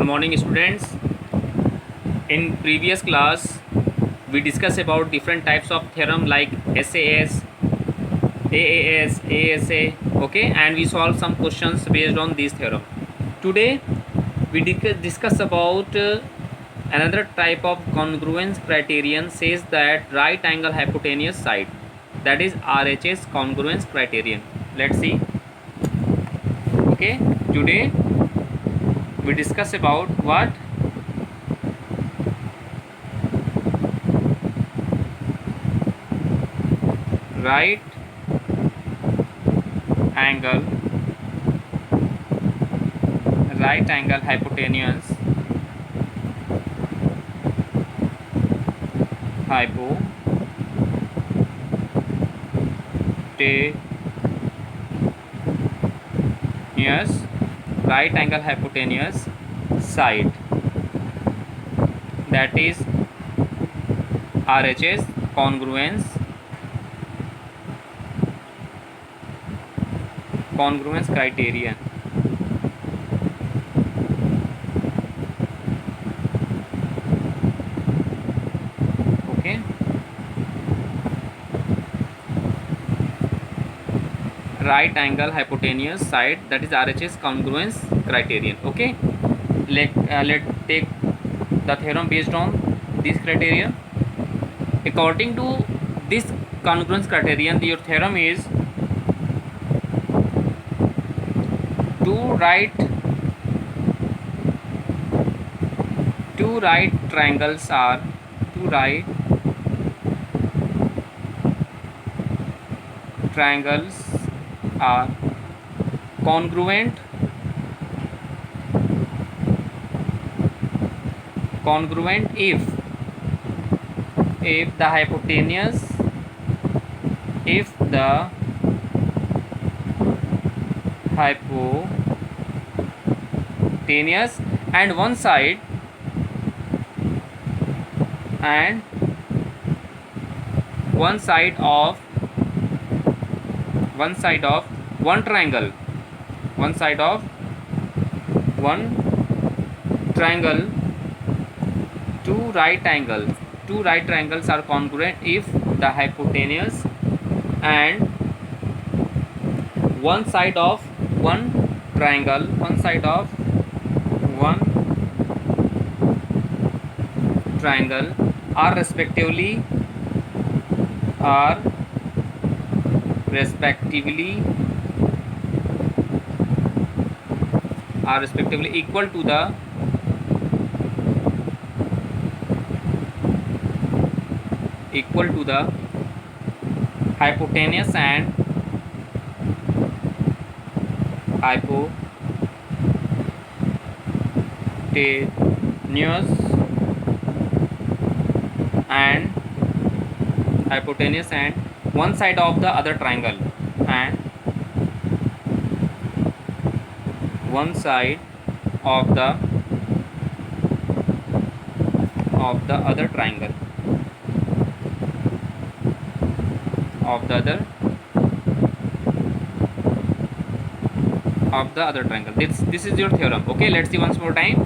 Good morning, students. In previous class, we discussed about different types of theorem like SAS, AAS, ASA, okay, and we solved some questions based on this theorem. Today, we discuss about another type of congruence criterion says that right angle hypotenuse side, that is RHS congruence criterion. Let's see. Okay, today we discuss about what right angle hypotenuse right angle hypotenuse side, that is RHS congruence criterion. Okay, right angle hypotenuse side, that is RHS congruence criterion. Okay, let take the theorem based on this criterion. According to this congruence criterion, your theorem is two right triangles are congruent if the hypotenuse and one side of one triangle two right triangles are congruent if the hypotenuse and one side of one triangle are respectively equal to the hypotenuse and one side of the other triangle and one side of the other triangle this is your theorem. Okay, let's see once more time.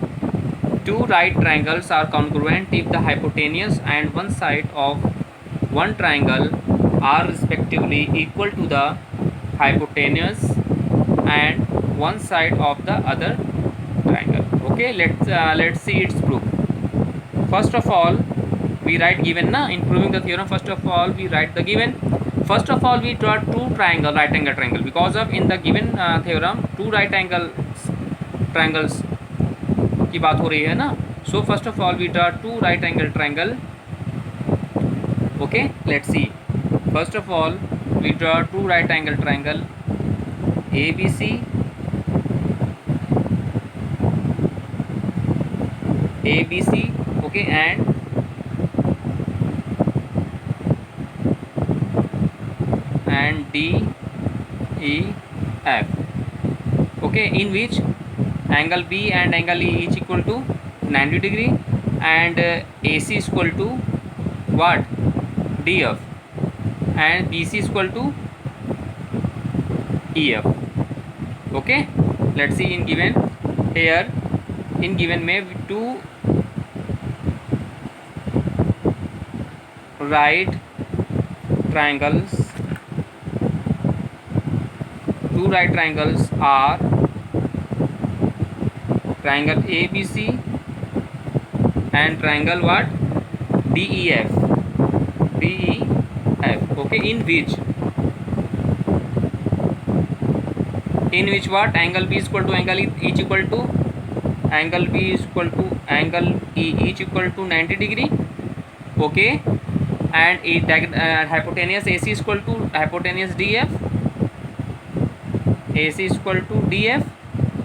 Two right triangles are congruent if the hypotenuse and one side of one triangle are respectively equal to the hypotenuse and one side of the other triangle. Okay, let's see its proof. First of all, we write given in proving the theorem. First of all, we write the given. First of all, we draw two right angle triangle, because of in the given theorem two right angle triangles की बात हो रही है ना. So first of all, we draw two right angle triangle. Okay, let's see. First of all, we draw two right angle triangle ABC okay, and DEF, okay, in which angle B and angle E each equal to 90 degree and AC is equal to what, DF, and BC is equal to EF. Okay, let's see in given here in given में two right triangles are triangle ABC and triangle what? DEF. Okay, in which what? Angle B is equal to angle E, each equal to angle B is equal to angle E, each equal to 90 degree. Okay, and hypotenuse AC is equal to hypotenuse DF. AC is equal to DF.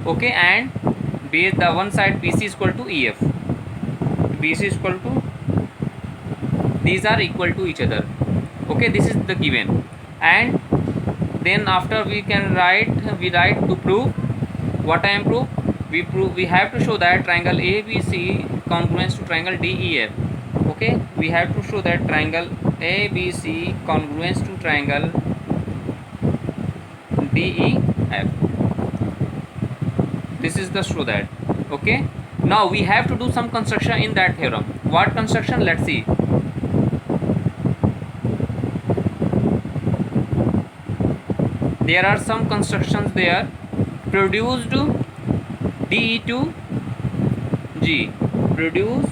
Okay, and base, the one side BC is equal to EF. BC is equal to, these are equal to each other. Okay, this is the given, and then after we write to prove what I am prove. We have to show that triangle ABC congruence to triangle DEF. Okay, we have to show that triangle ABC congruence to triangle DEF. This is the show that. Okay, now we have to do some construction in that theorem. What construction? Let's see. There are some constructions there. Produced DE to G. Produce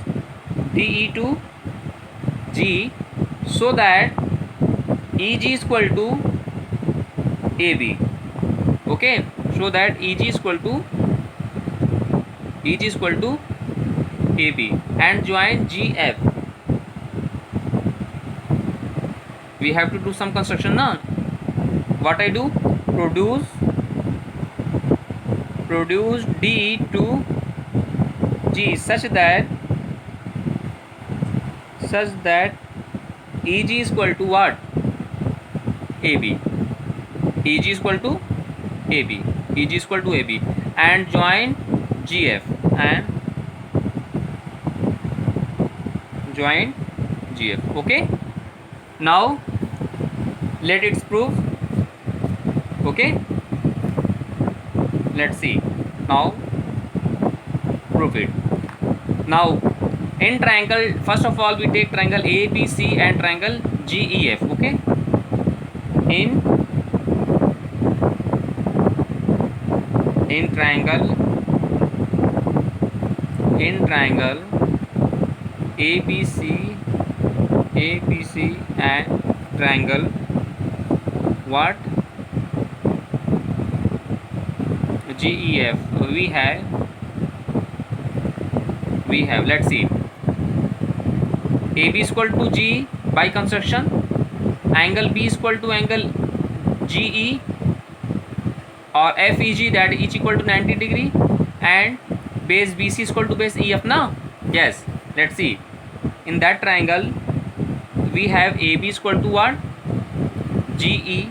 DE to G so that EG is equal to AB. Okay, so that EG is equal to AB and join GF. We have to do some construction now. What I do? Produce D to G such that EG is equal to what? AB. EG is equal to AB. EG is equal to AB and join GF Okay, now let it prove. Okay, let's see now. Prove it. Now in triangle, first of all we take triangle ABC and triangle GEF. Okay, in triangle ABC and triangle what? GEF. We have let's see, AB is equal to G by construction, angle B is equal to angle GE or FEG, that each equal to 90 degree, and base BC is equal to base EF now. Yes, let's see. In that triangle we have AB is equal to what? GE.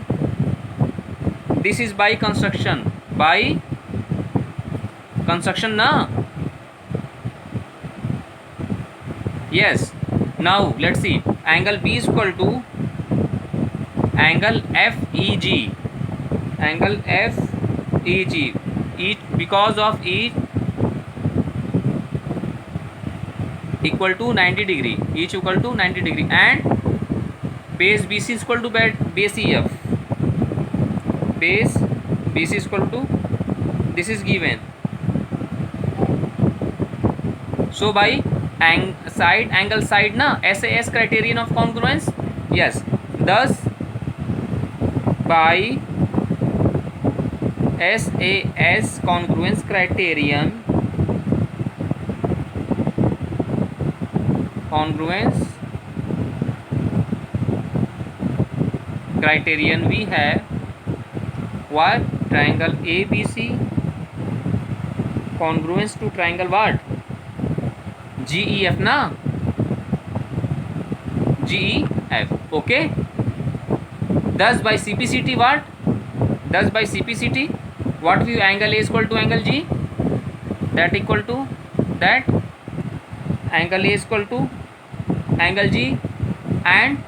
This is by construction now. Yes, now let's see, angle B is equal to angle FEG. Each, because of each equal to 90 degree, each equal to 90 degree, and base BC is equal to base EF. Base BC is equal to, this is given. So by angle side na, SAS criterion of congruence. Yes, thus by SAS congruence criterion we have what? Triangle ABC congruence to triangle what? GEF na, GEF. Okay, thus by CPCT what? Thus by CPCT what we angle A is equal to angle G, that equal to that angle A is equal to angle G, and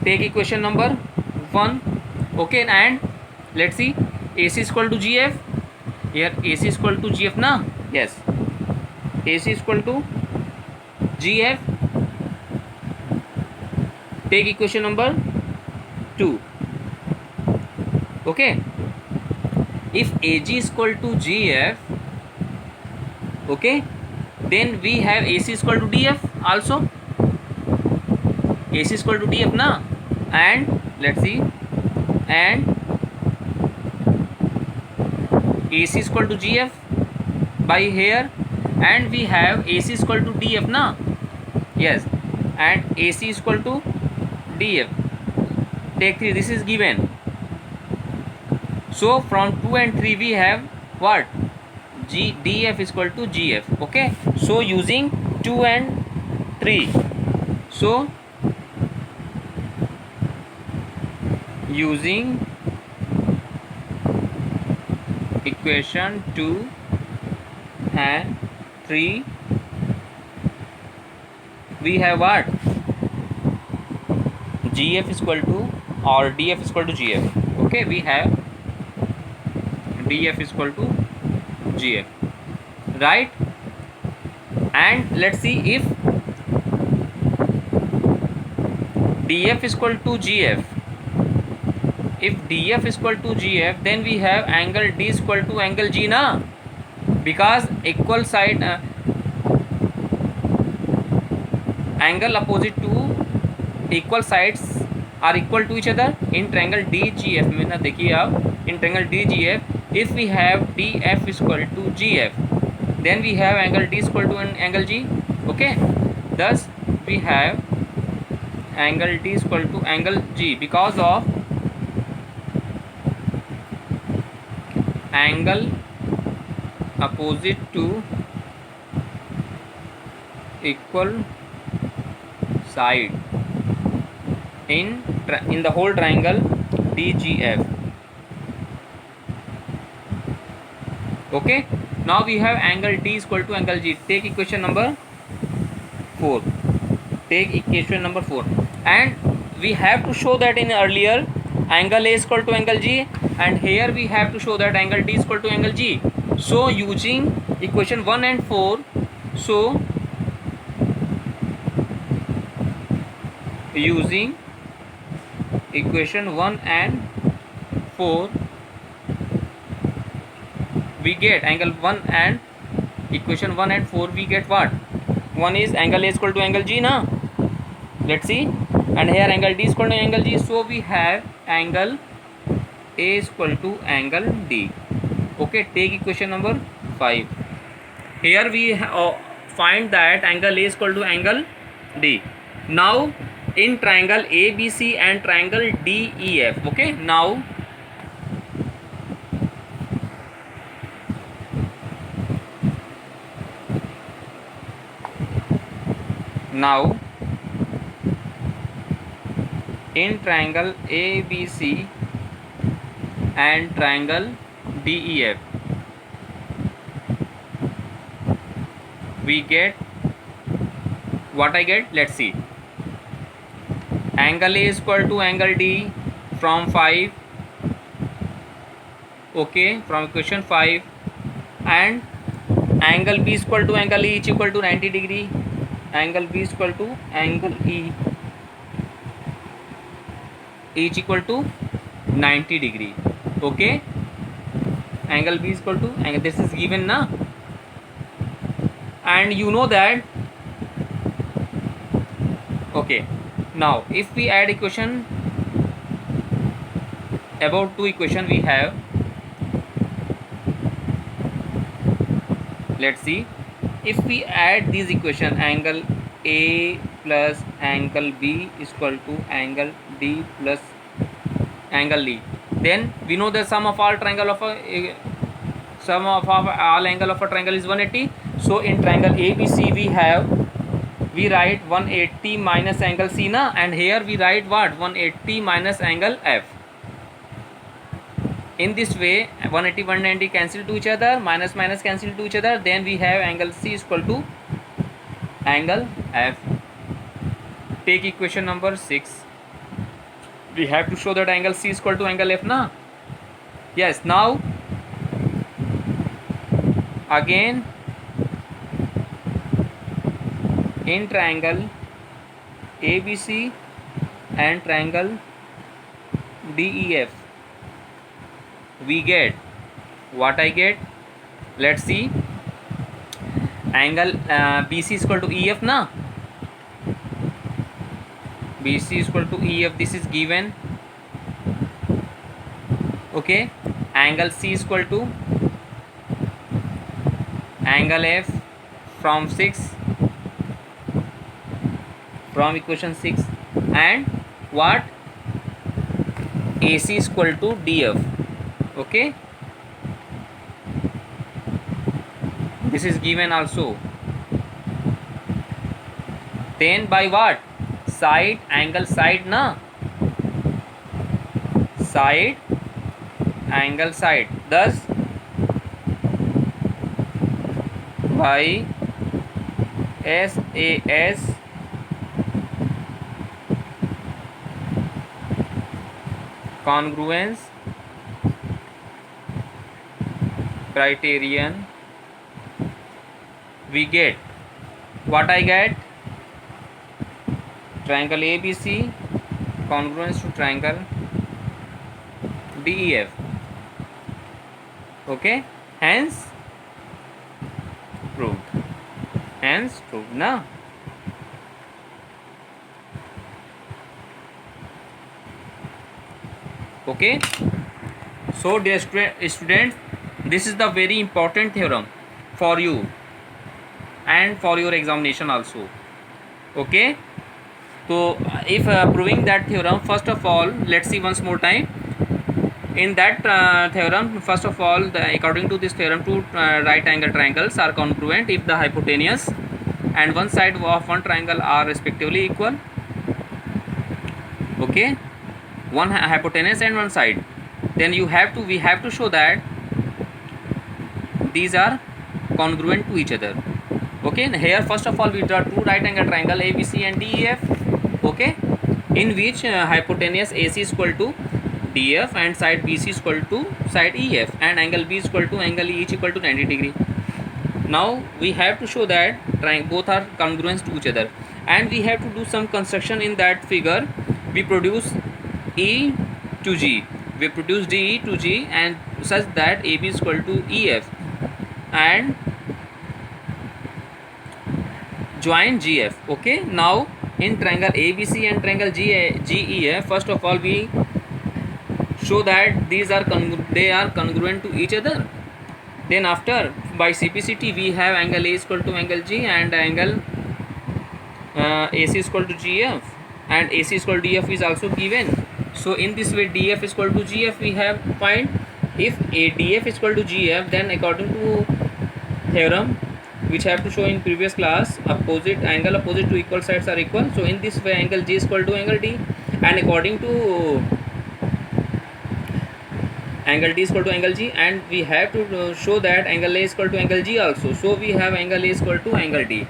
take equation number 1. Okay, and let's see, AC is equal to GF. Here AC is equal to GF na? Yes. AC is equal to GF. Take equation number 2. Okay. If AG is equal to GF, okay, then we have AC is equal to DF also. AC is equal to DF na? And let's see, and AC is equal to GF by here, and we have AC is equal to DF na? Yes, and AC is equal to DF. Take 3, this is given. So from 2 and 3 we have what? DF is equal to GF. Okay, so using 2 and 3, so using equation 2 and 3 we have what? GF is equal to, or DF is equal to GF. Okay, we have DF is equal to GF, right? And let's see, if DF is equal to GF, if DF is equal to GF, then we have angle D is equal to angle G na, because equal side angle opposite to equal sides are equal to each other in triangle DGF में ना देखिए आप, in triangle DGF, if we have DF is equal to GF, then we have angle D is equal to angle G. Okay, thus we have angle D is equal to angle G because of angle opposite to equal side in the whole triangle DGF. Okay, now we have angle D is equal to angle G. Take equation number 4. Take equation number 4, and we have to show that in earlier angle A is equal to angle G, and here we have to show that angle D is equal to angle G. So using equation 1 and 4, so using equation 1 and 4 we get angle 1, and equation 1 and 4 we get what? One is angle A is equal to angle G na, let's see, and here angle D is equal to angle G, so we have angle A is equal to angle D. Okay, take equation number 5. Here we find that angle A is equal to angle D. Now in triangle ABC and triangle DEF, okay, now in triangle ABC and triangle DEF we get what I get, let's see, angle A is equal to angle D from 5, okay, from equation 5, and angle B is equal to angle E, each equal to 90 degree, angle B is equal to angle E, each equal to 90 degree. Okay, angle B is equal to angle, this is given na, and you know that. Okay, now if we add equation, about 2 equation we have, let's see, if we add these equation, angle A plus angle B is equal to angle D plus angle E, then we know the sum of all triangle of a all angle of a triangle is 180. So in triangle ABC we write 180 minus angle C na, and here we write what? 180 minus angle F. In this way 180 190 cancel to each other, minus minus cancel to each other, then we have angle C is equal to angle F. Take equation number 6. We have to show that angle C is equal to angle F na. Yes, now again in triangle ABC and triangle DEF we get what I get. Let's see. Angle BC is equal to EF na. BC is equal to EF. This is given. Okay. Angle C is equal to angle F from 6, from equation 6, and what, AC is equal to DF. Okay, this is given also. Then by what, side, angle side na, side, angle side, thus by SAS congruence criterion we get what I get, triangle ABC congruence to triangle DEF. Okay, hence proved, hence proved na. Okay, so dear student, this is the very important theorem for you and for your examination also. Okay, so if proving that theorem, first of all let's see once more time. In that theorem, first of all, according to this theorem, two right angle triangles are congruent if the hypotenuse and one side of one triangle are respectively equal. Okay, one hypotenuse and one side, then we have to show that these are congruent to each other. Okay, here first of all we draw two right angle triangle ABC and DEF. Okay, in which hypotenuse AC is equal to DF and side BC is equal to side EF and angle B is equal to angle E, each equal to 90 degree. Now we have to show that both are congruent to each other, and we have to do some construction in that figure. We produce E to G, we produce DE to G, and such that AB is equal to EF and join GF. Okay, now in triangle ABC and triangle GEF, first of all we show that these are congruent to each other. Then after, by CPCT we have angle A is equal to angle G and angle AC is equal to GF, and AC is equal to DF is also given. So in this way DF is equal to GF we have find. If a DF is equal to GF, then according to theorem which I have to show in previous class, angle opposite to equal sides are equal. So in this way angle G is equal to angle D, and according to angle D is equal to angle G, and we have to show that angle A is equal to angle G also. So we have angle A is equal to angle D.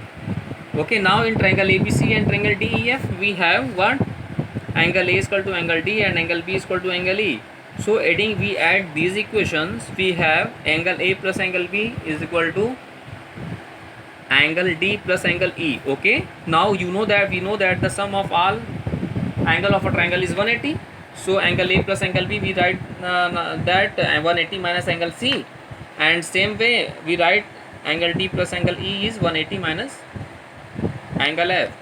Okay, now in triangle ABC and triangle DEF we have what, angle A is equal to angle D and angle B is equal to angle E. So we add these equations, we have angle A plus angle B is equal to angle D plus angle E. Okay, now we know that the sum of all angle of a triangle is 180. So angle A plus angle B we write that 180 minus angle C, and same way we write angle D plus angle E is 180 minus angle F.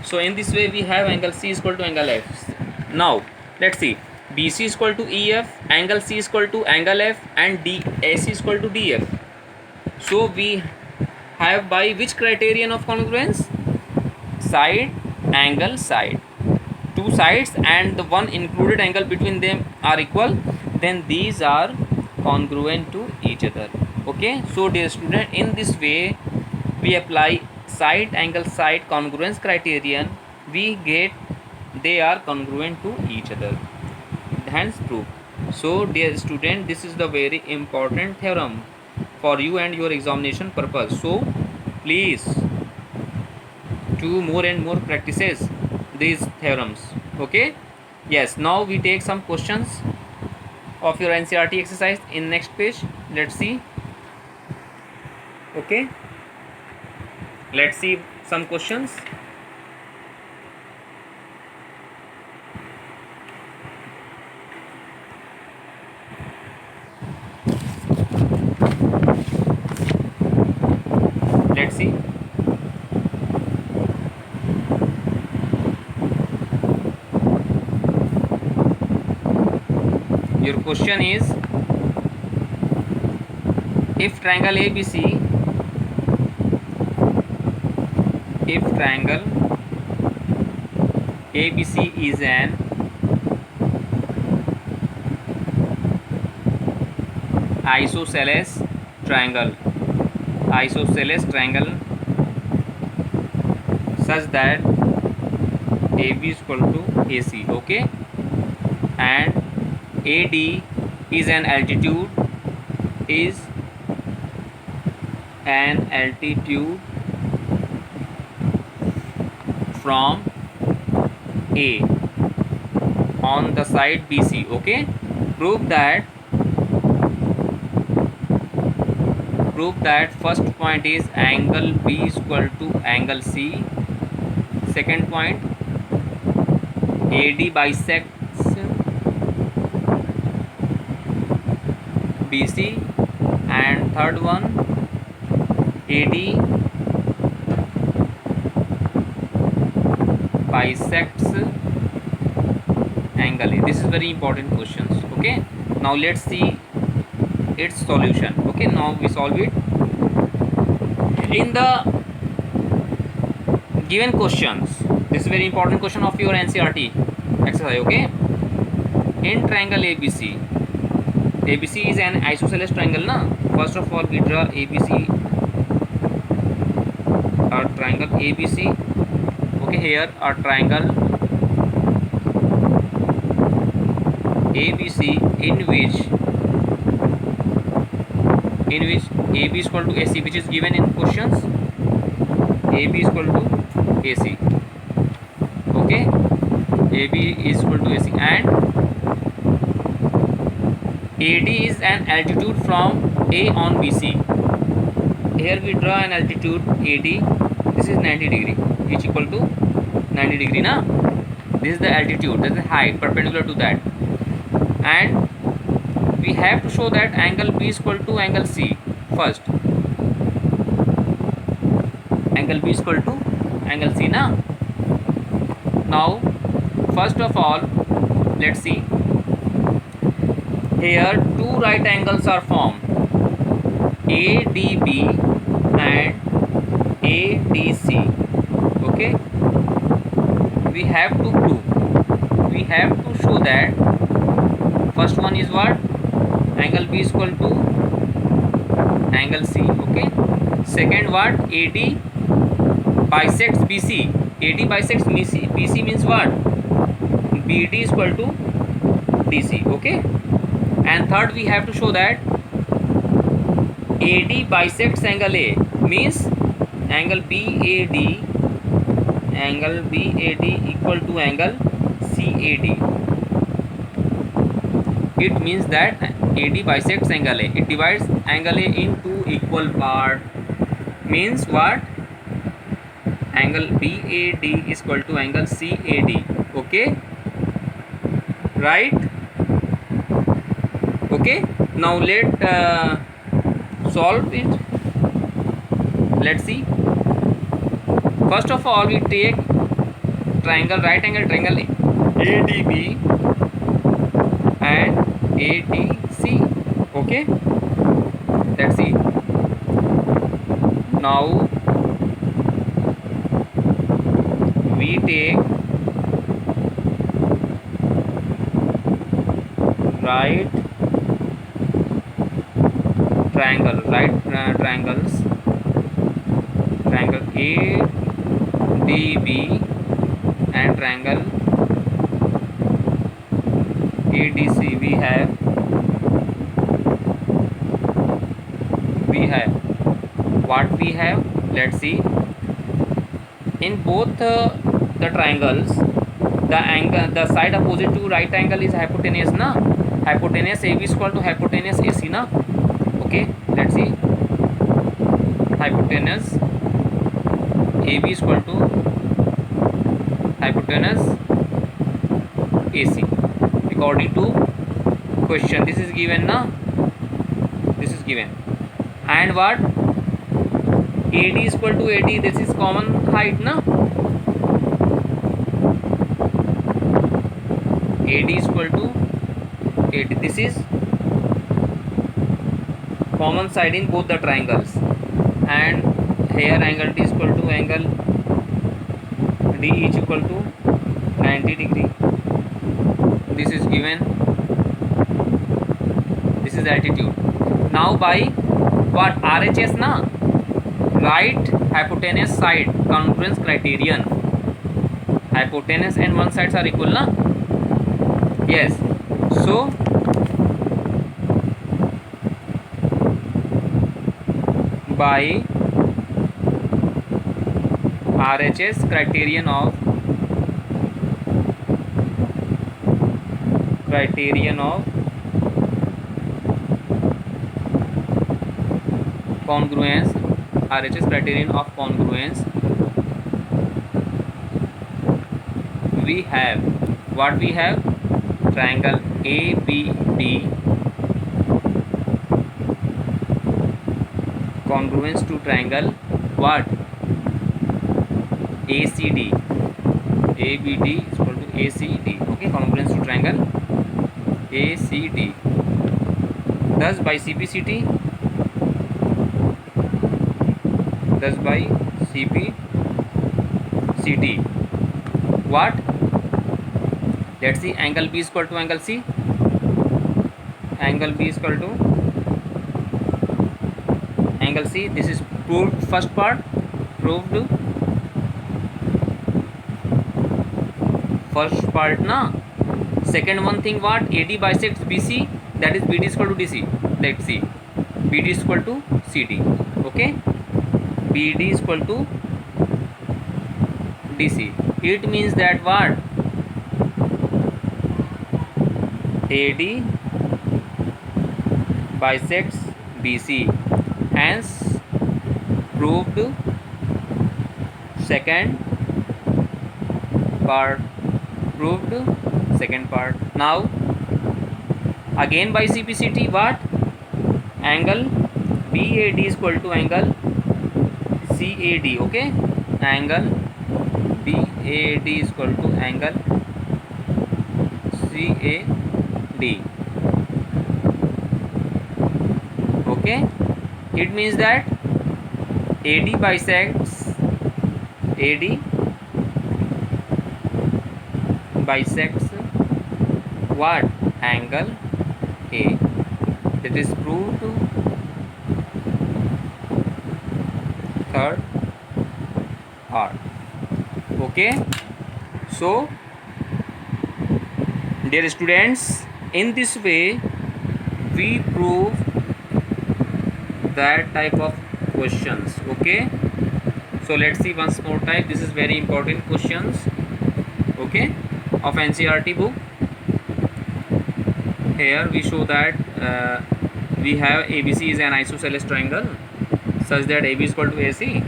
So in this way we have angle C is equal to angle F. Now let's see, BC is equal to EF, angle C is equal to angle F, and AC is equal to DF. So we have by which criterion of congruence? Side, angle, side. Two sides and the one included angle between them are equal, then these are congruent to each other. Okay, so dear student, in this way we apply side, angle, side congruence criterion, we get they are congruent to each other, hence proof. So dear student, this is the very important theorem for you and your examination purpose. So please do more and more practices these theorems. Okay, yes, now we take some questions. of your NCERT exercise in next page. Let's see. Okay, let's see some questions. Let's see. Your question is, if triangle ABC, if triangle ABC is an isosceles triangle, isosceles triangle such that AB is equal to AC, okay, and AD is an altitude, is an altitude from A on the side BC, okay. Prove that first point is angle B is equal to angle C. Second point, AD bisects BC, and third one, AD bisects angle A. This is very important questions, okay. Now let's see its solution. Okay, now we solve it. In the given questions, this is very important question of your NCERT exercise, okay. In triangle ABC, ABC is an isosceles triangle, na. First of all, we draw ABC, a triangle ABC. Okay, here a triangle ABC in which AB is equal to AC, which is given in questions. AB is equal to AC. Okay, AB is equal to AC, and AD is an altitude from A on BC. Here we draw an altitude AD. This is 90 degree, which equal to 90 degree, na. This is the altitude, this is the height perpendicular to that, and we have to show that angle B is equal to angle C first. Angle B is equal to angle C, na. Now first of all, let's see. Here two right angles are formed, ADB and ADC. Okay, we have to prove, we have to show that first one is what, angle B is equal to angle C, okay. Second, what, AD bisects BC, AD bisects BC means what, BD is equal to DC, okay. And third, we have to show that AD bisects angle A, means angle BAD equal to angle CAD. It means that AD bisects angle A, it divides angle A into equal part, means what, angle BAD is equal to angle CAD, okay, right. Okay, now let solve it. Let's see. First of all, we take triangle, right angle triangle ADB and ADC, okay. Let's see. Now we take right triangle, triangles, triangle ADB and triangle ADC. We have what we have. Let's see. In both the triangles, the side opposite to right angle is hypotenuse, na. hypotenuse AB is equal to hypotenuse AC na. Okay, let's see. Hypotenuse AB is equal to hypotenuse AC according to question. This is given na, this is given. And what, AD is equal to AD, this is common height na. AD is equal to AD, this is common side in both the triangles. And here angle D is equal to angle D is equal to 90 degree. This is given. This is altitude. Now by what, RHS na, right hypotenuse side congruence criterion. Hypotenuse and one sides are equal na. Yes. So by RHS criterion of congruence, RHS criterion of congruence, we have what, we have triangle ABD congruence to triangle what, ACD. ABD is equal to ACD. Okay, congruence to triangle ACD. Thus by CPCT, what, let's see, angle B is equal to angle C. Angle B is equal to angle C. This is proved, first part proved, first part na. Second one thing, what, AD bisects BC, that is BD is equal to DC. Let's see, BD is equal to CD. Okay, BD is equal to DC. It means that what, AD bisects BC, hence proved second part, Now again by CPCT, what, angle BAD is equal to angle CAD. Okay, angle BAD is equal to angle CAD. Okay, it means that AD bisects what, angle A. That is proved third part. Okay, so dear students, in this way we prove that type of questions. Okay, so let's see once more type. This is very important questions, okay, of NCERT book. Here we show that we have ABC is an isosceles triangle such that AB is equal to AC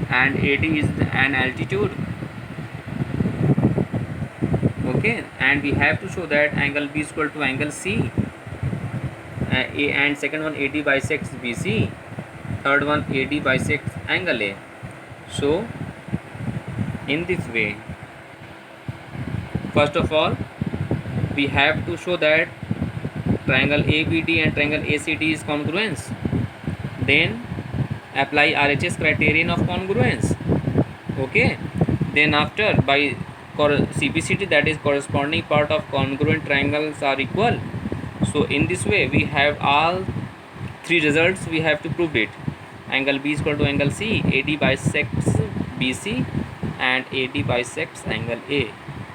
and AD is an altitude. Okay, and we have to show that angle B is equal to angle C, and second one, AD bisects BC, third one, AD bisects angle A. So in this way, first of all we have to show that triangle ABD and triangle ACD is congruence, then apply RHS criterion of congruence. Okay, then after by CPCT, that is corresponding part of congruent triangles are equal. So in this way we have all three results, we have to prove it. Angle B is equal to angle C, AD bisects BC and AD bisects angle A.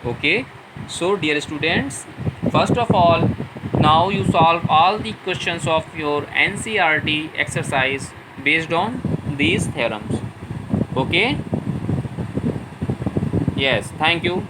Okay, so dear students, first of all, now you solve all the questions of your NCERT exercise based on these theorems. Okay, yes, thank you.